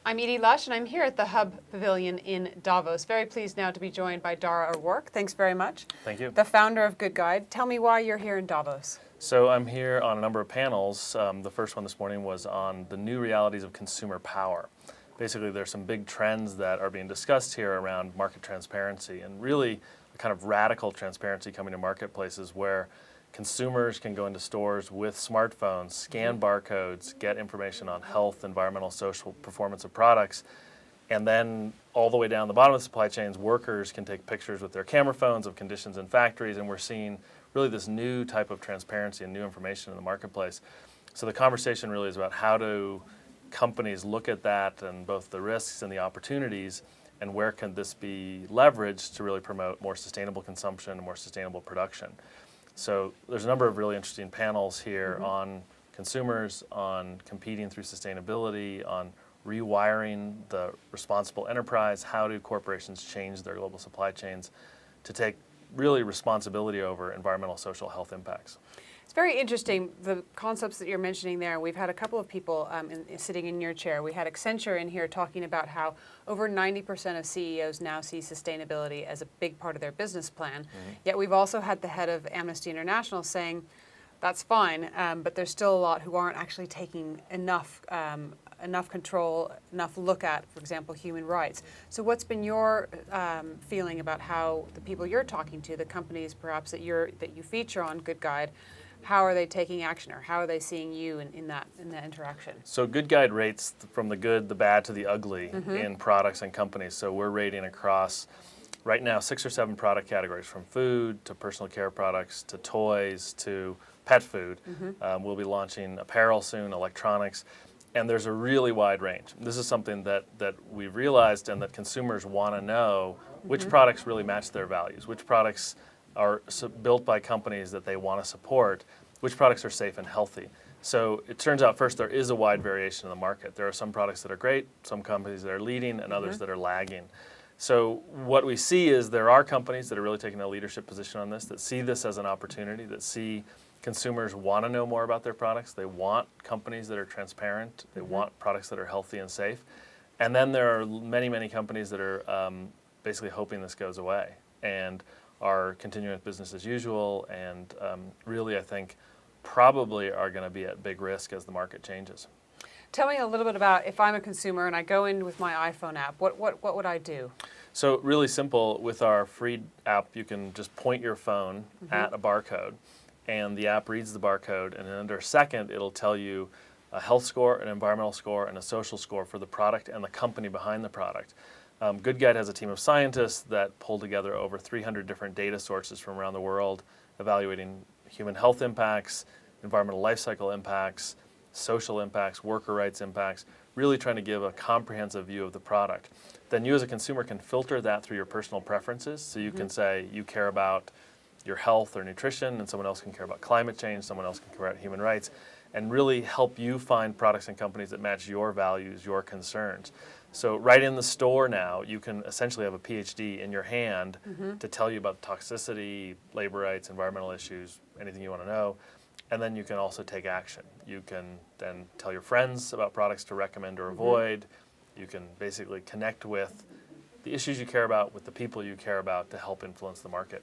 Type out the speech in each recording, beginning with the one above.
I'm Edie Lush, and I'm here at the Hub Pavilion in Davos. Very pleased now to be joined by Dara O'Rourke. Thanks very much. Thank you. The founder of GoodGuide. Tell me why you're here in Davos. So I'm here on a number of panels. The first one this morning was on the new realities of consumer power. Basically, there's some big trends that are being discussed here around market transparency and really a kind of radical transparency coming to marketplaces where consumers can go into stores with smartphones, scan barcodes, get information on health, environmental, social performance of products, and then all the way down the bottom of the supply chains, workers can take pictures with their camera phones of conditions in factories, and we're seeing really this new type of transparency and new information in the marketplace. So the conversation really is about how do companies look at that and both the risks and the opportunities, and where can this be leveraged to really promote more sustainable consumption and more sustainable production. So there's a number of really interesting panels here on consumers, on competing through sustainability, on rewiring the responsible enterprise, how do corporations change their global supply chains to take really responsibility over environmental, social, health impacts. It's very interesting, the concepts that you're mentioning there. We've had a couple of people sitting in your chair. We had Accenture in here talking about how over 90% of CEOs now see sustainability as a big part of their business plan. Yet we've also had the head of Amnesty International saying, that's fine, but there's still a lot who aren't actually taking enough control, enough look at, for example, human rights. So what's been your feeling about how the people you're talking to, the companies perhaps that you feature on GoodGuide, how are they taking action, or how are they seeing you in that interaction? So GoodGuide rates from the good, the bad, to the ugly in products and companies. So we're rating across, right now, 6 or 7 product categories, from food to personal care products to toys to pet food. We'll be launching apparel soon, electronics, and there's a really wide range. This is something that we've realized and that consumers want to know which products really match their values, which products are built by companies that they want to support, which products are safe and healthy. So it turns out, first, there is a wide variation in the market. There are some products that are great, some companies that are leading, and others that are lagging. So what we see is there are companies that are really taking a leadership position on this, that see this as an opportunity, that see consumers want to know more about their products. They want companies that are transparent. They want products that are healthy and safe. And then there are many, many companies that are basically hoping this goes away and are continuing with business as usual, and really, I think, probably are going to be at big risk as the market changes. Tell me a little bit about, if I'm a consumer and I go in with my iPhone app, what would I do? So really simple. With our free app, you can just point your phone at a barcode, and the app reads the barcode, and in under a second, it'll tell you a health score, an environmental score, and a social score for the product and the company behind the product. GoodGuide has a team of scientists that pull together over 300 different data sources from around the world, evaluating human health impacts, environmental life cycle impacts, social impacts, worker rights impacts, really trying to give a comprehensive view of the product. Then you as a consumer can filter that through your personal preferences. So you can say you care about your health or nutrition, and someone else can care about climate change, someone else can care about human rights, and really help you find products and companies that match your values, your concerns. So right in the store now, you can essentially have a PhD in your hand to tell you about toxicity, labor rights, environmental issues, anything you want to know. And then you can also take action. You can then tell your friends about products to recommend or avoid. You can basically connect with the issues you care about, with the people you care about, to help influence the market.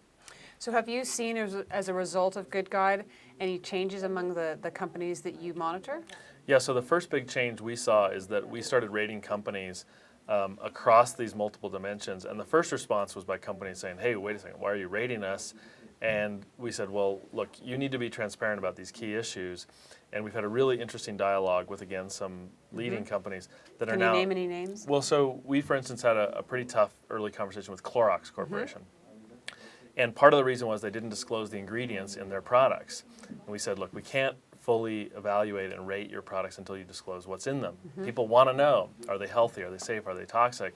So have you seen, as a result of GoodGuide, any changes among the companies that you monitor? Yeah, so the first big change we saw is that we started rating companies across these multiple dimensions. And the first response was by companies saying, hey, wait a second, why are you rating us? And we said, well, look, you need to be transparent about these key issues. And we've had a really interesting dialogue with, again, some leading companies that are now... Can you name any names? Well, so we, for instance, had a pretty tough early conversation with Clorox Corporation. And part of the reason was they didn't disclose the ingredients in their products. And we said, look, we can't fully evaluate and rate your products until you disclose what's in them. People want to know, are they healthy, are they safe, are they toxic?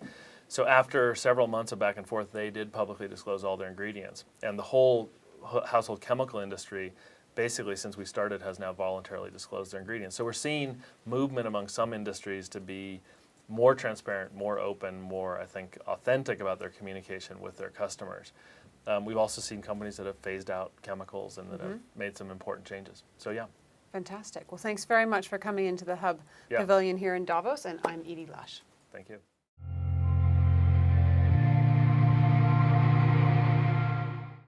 So after several months of back and forth, they did publicly disclose all their ingredients. And the whole household chemical industry, basically since we started, has now voluntarily disclosed their ingredients. So we're seeing movement among some industries to be more transparent, more open, more, I think, authentic about their communication with their customers. We've also seen companies that have phased out chemicals and that have made some important changes. So yeah. Fantastic. Well, thanks very much for coming into the Hub Pavilion here in Davos, and I'm Edie Lush. Thank you.